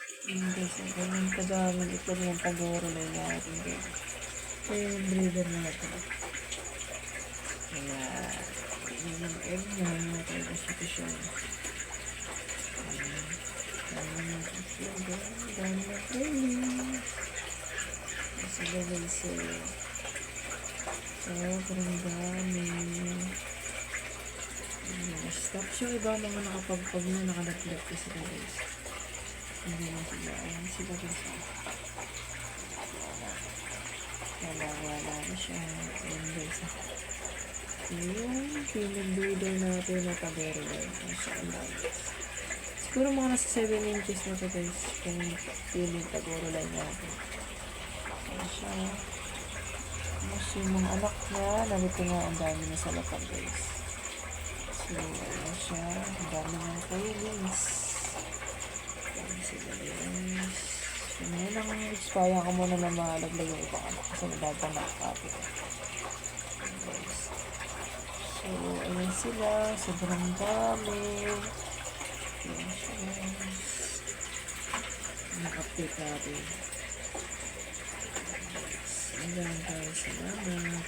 Yun guys, ganyan kadaming itlog ng pagoro na natin guys. Ito yung breeder natin. Kaya, yun yung egg niya, kaya gusto siya. Dami ng itlog, dami ng trailing. Sila guys, sobrang dami. Tapos yung iba mga nakapagpag na nakalaglag ka sila guys. Hindi na sila. Ayan sila guys. Wala na siya. Ayan guys. Yung pinag-breeder natin na pagero guys. Masya guys. Siguro mga nasa 7 inches na ito guys. Kung piling pagoro line natin. Ayan siya. Tapos yung mga anak niya, nalito nga ang dami na sa lapag guys. So, ayan siya. Ang dami ng tailings. Dami sila guys. So, ngayon lang expire ko muna na malaglag yung ibang anak kasi nababang nakakapit. Ayan guys. So, ayan sila. Sobrang dami. Ayan siya guys. Nag-update natin. Ayan guys. Salamat.